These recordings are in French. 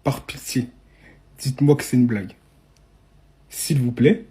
par pitié, dites-moi que c'est une blague. S'il vous plaît,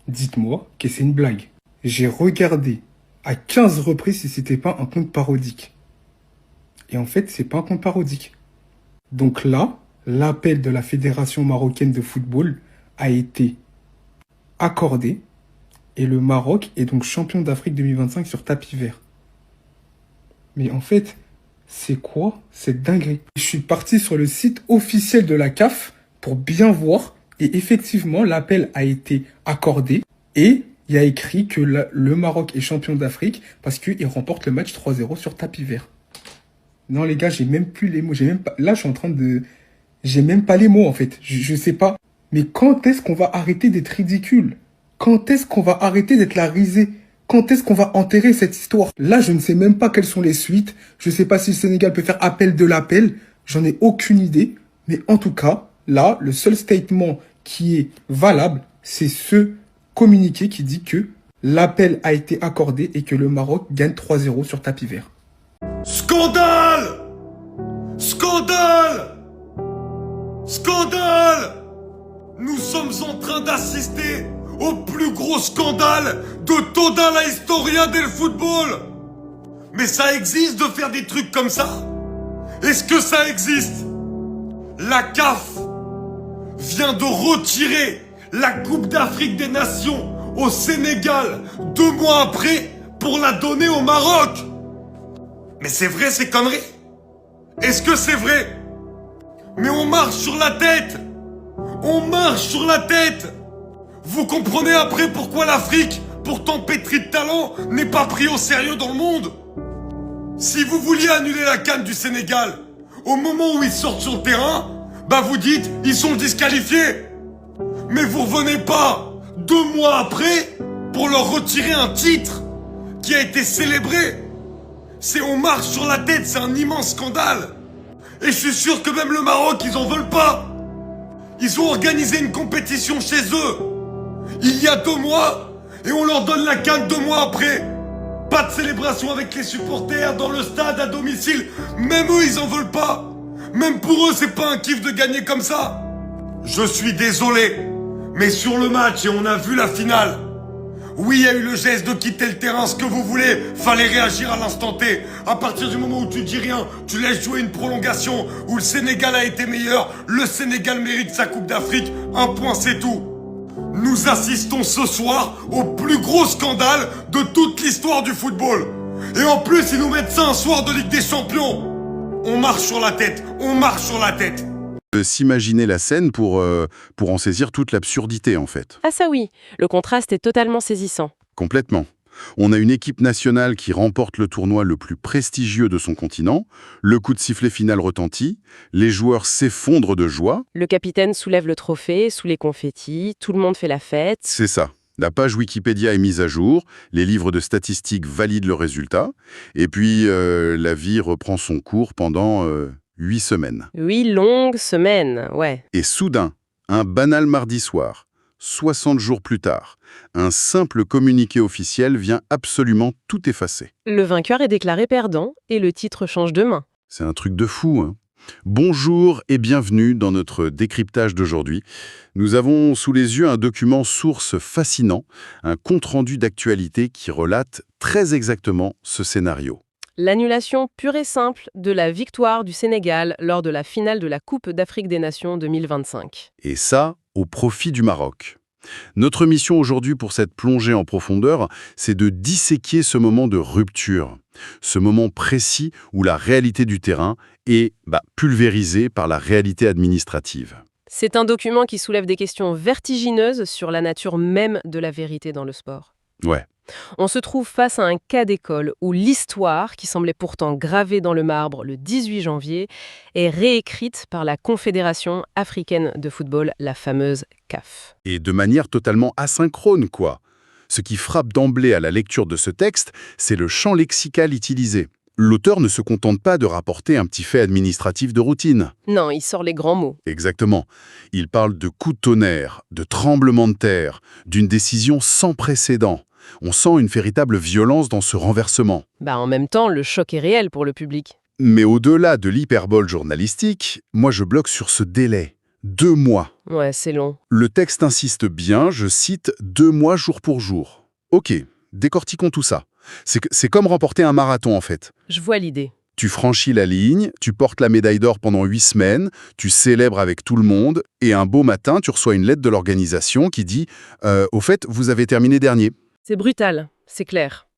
dites-moi que c'est une blague. J'ai regardé à 15 reprises si c'était pas un compte parodique. Et en fait, c'est pas un compte parodique. Donc là, l'appel de la Fédération marocaine de football a été accordé et le Maroc est donc champion d'Afrique 2025 sur tapis vert. Mais en fait, c'est quoi cette dinguerie? Je suis parti sur le site officiel de la CAF pour bien voir et effectivement, l'appel a été accordé et il y a écrit que le Maroc est champion d'Afrique parce qu'il remporte le match 3-0 sur tapis vert. Non les gars, j'ai même plus les mots. Là, je suis en train de... J'ai même pas les mots en fait. Je sais pas. Mais quand est-ce qu'on va arrêter d'être ridicule? Quand est-ce qu'on va arrêter d'être la risée? Quand est-ce qu'on va enterrer cette histoire? Là, je ne sais même pas quelles sont les suites. Je ne sais pas si le Sénégal peut faire appel de l'appel. J'en ai aucune idée. Mais en tout cas, là, le seul statement qui est valable, c'est ce communiqué qui dit que l'appel a été accordé et que le Maroc gagne 3-0 sur tapis vert. Scandale! Scandale! Scandale! Nous sommes en train d'assister au plus gros scandale de toda la historia del football. Mais ça existe de faire des trucs comme ça? Est-ce que ça existe? La CAF vient de retirer la Coupe d'Afrique des Nations au Sénégal 2 mois après pour la donner au Maroc. Mais c'est vrai ces conneries? Est-ce que c'est vrai? Mais on marche sur la tête. On marche sur la tête. Vous comprenez après pourquoi l'Afrique, pourtant pétrie de talent, n'est pas pris au sérieux dans le monde? Si vous vouliez annuler la CAN du Sénégal, au moment où ils sortent sur le terrain, bah vous dites, ils sont disqualifiés. Mais vous revenez pas 2 mois après pour leur retirer un titre qui a été célébré. C'est on marche sur la tête, c'est un immense scandale. Et je suis sûr que même le Maroc, ils en veulent pas. Ils ont organisé une compétition chez eux il y a 2 mois et on leur donne la CAN 2 mois après. Pas de célébration avec les supporters, dans le stade, à domicile. Même eux, ils en veulent pas. Même pour eux, c'est pas un kiff de gagner comme ça. Je suis désolé, mais sur le match, et on a vu la finale, oui, il y a eu le geste de quitter le terrain, ce que vous voulez, fallait réagir à l'instant T. À partir du moment où tu dis rien, tu laisses jouer une prolongation, où le Sénégal a été meilleur, le Sénégal mérite sa Coupe d'Afrique, 1 point c'est tout. Nous assistons ce soir au plus gros scandale de toute l'histoire du football. Et en plus, ils nous mettent ça un soir de Ligue des Champions. On marche sur la tête, on marche sur la tête. S'imaginer la scène pour en saisir toute l'absurdité, en fait. Ah ça oui, le contraste est totalement saisissant. Complètement. On a une équipe nationale qui remporte le tournoi le plus prestigieux de son continent, le coup de sifflet final retentit, les joueurs s'effondrent de joie. Le capitaine soulève le trophée sous les confettis, tout le monde fait la fête. C'est ça. La page Wikipédia est mise à jour, les livres de statistiques valident le résultat, et puis la vie reprend son cours pendant 8 semaines. 8 longues semaines, ouais. Et soudain, un banal mardi soir, 60 jours plus tard, un simple communiqué officiel vient absolument tout effacer. Le vainqueur est déclaré perdant et le titre change de main. C'est un truc de fou, hein. Bonjour et bienvenue dans notre décryptage d'aujourd'hui. Nous avons sous les yeux un document source fascinant, un compte-rendu d'actualité qui relate très exactement ce scénario. L'annulation pure et simple de la victoire du Sénégal lors de la finale de la Coupe d'Afrique des Nations 2025. Et ça, au profit du Maroc. Notre mission aujourd'hui pour cette plongée en profondeur, c'est de disséquer ce moment de rupture, ce moment précis où la réalité du terrain est pulvérisée par la réalité administrative. C'est un document qui soulève des questions vertigineuses sur la nature même de la vérité dans le sport. Ouais. On se trouve face à un cas d'école où l'histoire, qui semblait pourtant gravée dans le marbre le 18 janvier, est réécrite par la Confédération africaine de football, la fameuse CAF. Et de manière totalement asynchrone, quoi. Ce qui frappe d'emblée à la lecture de ce texte, c'est le champ lexical utilisé. L'auteur ne se contente pas de rapporter un petit fait administratif de routine. Non, il sort les grands mots. Exactement. Il parle de coup de tonnerre, de tremblement de terre, d'une décision sans précédent. On sent une véritable violence dans ce renversement. En même temps, le choc est réel pour le public. Mais au-delà de l'hyperbole journalistique, moi je bloque sur ce délai. 2 mois. Ouais, c'est long. Le texte insiste bien, je cite, 2 mois jour pour jour. Ok, décortiquons tout ça. C'est comme remporter un marathon en fait. Je vois l'idée. Tu franchis la ligne, tu portes la médaille d'or pendant 8 semaines, tu célèbres avec tout le monde, et un beau matin, tu reçois une lettre de l'organisation qui dit « Au fait, vous avez terminé dernier ». C'est brutal, c'est clair.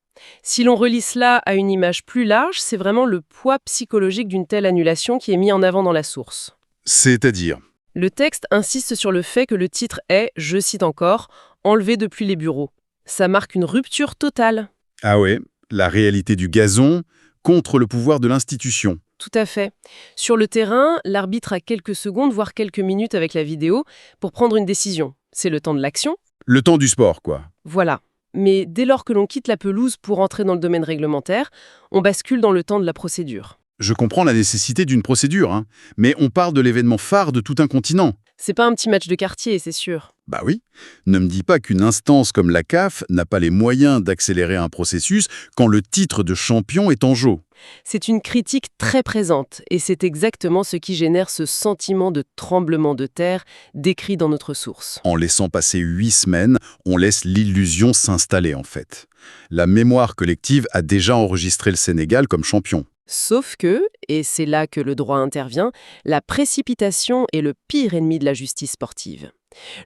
Si l'on relie cela à une image plus large, c'est vraiment le poids psychologique d'une telle annulation qui est mis en avant dans la source. C'est-à-dire, Le texte insiste sur le fait que le titre est, je cite encore, « enlevé depuis les bureaux ». Ça marque une rupture totale. ah ouais, la réalité du gazon contre le pouvoir de l'institution. Tout à fait. Sur le terrain, l'arbitre a quelques secondes, voire quelques minutes avec la vidéo, pour prendre une décision. C'est le temps de l'action. Le temps du sport, quoi. Voilà. Mais dès lors que l'on quitte la pelouse pour entrer dans le domaine réglementaire, on bascule dans le temps de la procédure. Je comprends la nécessité d'une procédure, hein, mais on parle de l'événement phare de tout un continent. C'est pas un petit match de quartier, c'est sûr. Bah oui, ne me dis pas qu'une instance comme la CAF n'a pas les moyens d'accélérer un processus quand le titre de champion est en jeu. C'est une critique très présente, et c'est exactement ce qui génère ce sentiment de tremblement de terre décrit dans notre source. En laissant passer 8 semaines, on laisse l'illusion s'installer en fait. La mémoire collective a déjà enregistré le Sénégal comme champion. Sauf que, et c'est là que le droit intervient, la précipitation est le pire ennemi de la justice sportive.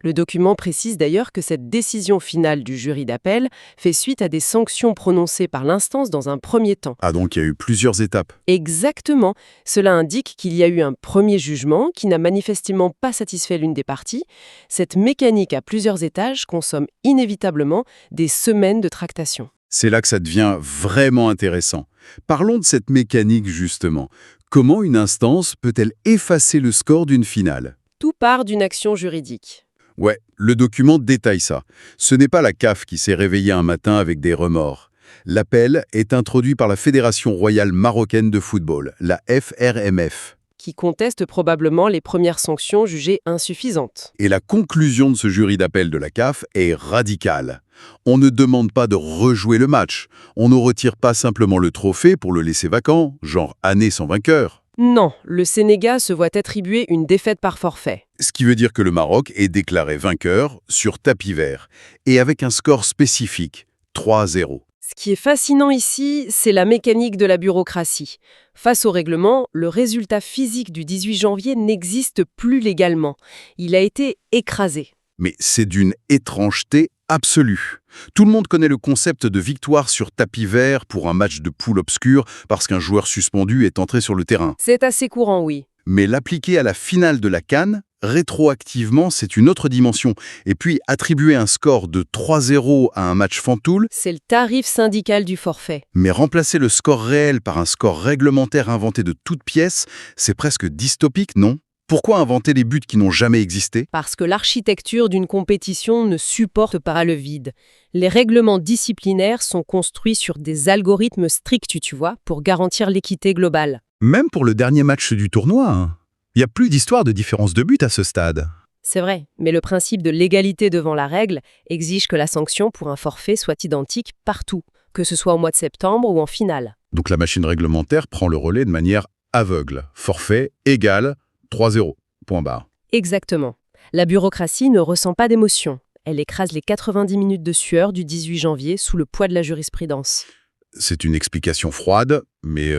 Le document précise d'ailleurs que cette décision finale du jury d'appel fait suite à des sanctions prononcées par l'instance dans un premier temps. Ah donc il y a eu plusieurs étapes. Exactement. Cela indique qu'il y a eu un premier jugement qui n'a manifestement pas satisfait l'une des parties. Cette mécanique à plusieurs étages consomme inévitablement des semaines de tractation. C'est là que ça devient vraiment intéressant. Parlons de cette mécanique justement. Comment une instance peut-elle effacer le score d'une finale ? Tout part d'une action juridique. Ouais, le document détaille ça. Ce n'est pas la CAF qui s'est réveillée un matin avec des remords. L'appel est introduit par la Fédération royale marocaine de football, la FRMF. Qui conteste probablement les premières sanctions jugées insuffisantes. Et la conclusion de ce jury d'appel de la CAF est radicale. On ne demande pas de rejouer le match. On ne retire pas simplement le trophée pour le laisser vacant, genre année sans vainqueur. Non, le Sénégal se voit attribuer une défaite par forfait. Ce qui veut dire que le Maroc est déclaré vainqueur sur tapis vert, et avec un score spécifique, 3-0. Ce qui est fascinant ici, c'est la mécanique de la bureaucratie. Face au règlement, le résultat physique du 18 janvier n'existe plus légalement. Il a été écrasé. Mais c'est d'une étrangeté absolue. Tout le monde connaît le concept de victoire sur tapis vert pour un match de poule obscur parce qu'un joueur suspendu est entré sur le terrain. C'est assez courant, oui. Mais l'appliquer à la finale de la CAN, rétroactivement, c'est une autre dimension. Et puis, attribuer un score de 3-0 à un match fantoul, C'est le tarif syndical du forfait. mais remplacer le score réel par un score réglementaire inventé de toutes pièces, c'est presque dystopique, non ? Pourquoi inventer des buts qui n'ont jamais existé ? Parce que l'architecture d'une compétition ne supporte pas le vide. Les règlements disciplinaires sont construits sur des algorithmes stricts, tu vois, pour garantir l'équité globale. Même pour le dernier match du tournoi, hein. Il n'y a plus d'histoire de différence de but à ce stade. C'est vrai, mais le principe de l'égalité devant la règle exige que la sanction pour un forfait soit identique partout, que ce soit au mois de septembre ou en finale. Donc la machine réglementaire prend le relais de manière aveugle. Forfait égal 3-0. Point barre. Exactement. La bureaucratie ne ressent pas d'émotion. Elle écrase les 90 minutes de sueur du 18 janvier sous le poids de la jurisprudence. C'est une explication froide, mais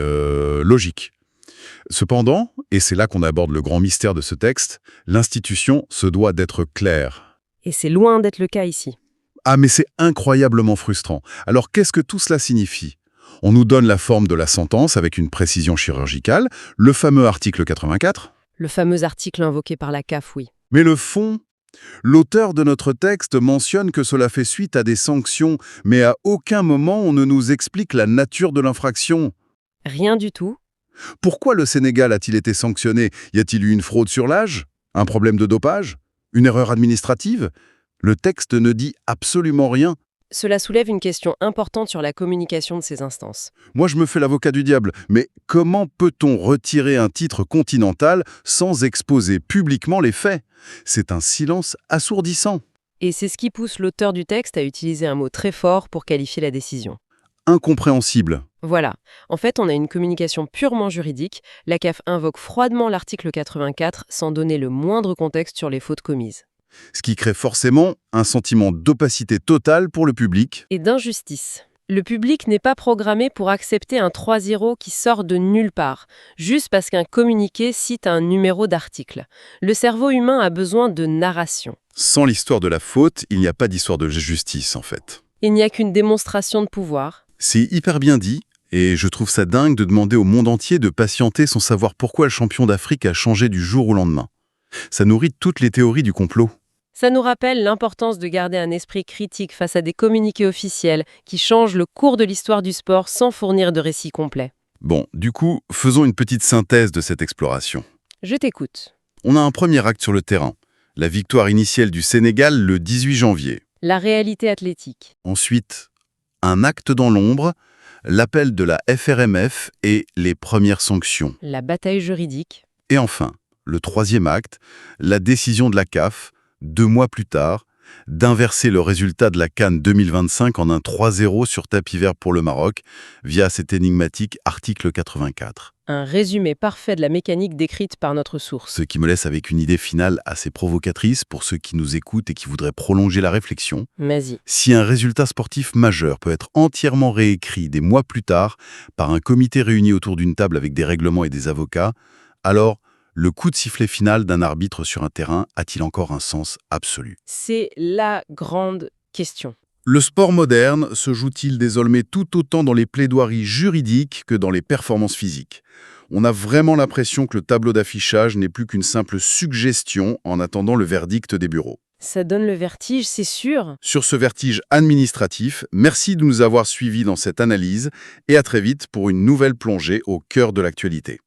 logique. Cependant, et c'est là qu'on aborde le grand mystère de ce texte, l'institution se doit d'être claire. Et c'est loin d'être le cas ici. Ah, mais c'est incroyablement frustrant. Alors qu'est-ce que tout cela signifie ? On nous donne la forme de la sentence avec une précision chirurgicale, le fameux article 84. Le fameux article invoqué par la CAF, oui. Mais le fond, l'auteur de notre texte mentionne que cela fait suite à des sanctions, mais à aucun moment on ne nous explique la nature de l'infraction. Rien du tout. Pourquoi le Sénégal a-t-il été sanctionné ? Y a-t-il eu une fraude sur l'âge ? Un problème de dopage ? Une erreur administrative ? Le texte ne dit absolument rien. Cela soulève une question importante sur la communication de ces instances. Moi, je me fais l'avocat du diable, mais comment peut-on retirer un titre continental sans exposer publiquement les faits ? C'est un silence assourdissant. Et c'est ce qui pousse l'auteur du texte à utiliser un mot très fort pour qualifier la décision. incompréhensible. Voilà. En fait, on a une communication purement juridique. La CAF invoque froidement l'article 84 sans donner le moindre contexte sur les fautes commises. Ce qui crée forcément un sentiment d'opacité totale pour le public. Et d'injustice. Le public n'est pas programmé pour accepter un 3-0 qui sort de nulle part, juste parce qu'un communiqué cite un numéro d'article. Le cerveau humain a besoin de narration. Sans l'histoire de la faute, il n'y a pas d'histoire de justice, en fait. Il n'y a qu'une démonstration de pouvoir. C'est hyper bien dit, et je trouve ça dingue de demander au monde entier de patienter sans savoir pourquoi le champion d'Afrique a changé du jour au lendemain. Ça nourrit toutes les théories du complot. Ça nous rappelle l'importance de garder un esprit critique face à des communiqués officiels qui changent le cours de l'histoire du sport sans fournir de récit complet. Bon, du coup, faisons une petite synthèse de cette exploration. Je t'écoute. On a un premier acte sur le terrain, la victoire initiale du Sénégal le 18 janvier. La réalité athlétique. Ensuite, un acte dans l'ombre, l'appel de la FRMF et les premières sanctions. La bataille juridique. Et enfin, le troisième acte, la décision de la CAF, 2 mois plus tard, d'inverser le résultat de la CAN 2025 en un 3-0 sur tapis vert pour le Maroc, via cet énigmatique article 84. Un résumé parfait de la mécanique décrite par notre source. Ce qui me laisse avec une idée finale assez provocatrice pour ceux qui nous écoutent et qui voudraient prolonger la réflexion. Vas-y. Si un résultat sportif majeur peut être entièrement réécrit des mois plus tard par un comité réuni autour d'une table avec des règlements et des avocats, alors le coup de sifflet final d'un arbitre sur un terrain a-t-il encore un sens absolu? C'est la grande question. Le sport moderne se joue-t-il désormais tout autant dans les plaidoiries juridiques que dans les performances physiques? On a vraiment l'impression que le tableau d'affichage n'est plus qu'une simple suggestion en attendant le verdict des bureaux. Ça donne le vertige, c'est sûr. Sur ce vertige administratif, merci de nous avoir suivis dans cette analyse et à très vite pour une nouvelle plongée au cœur de l'actualité.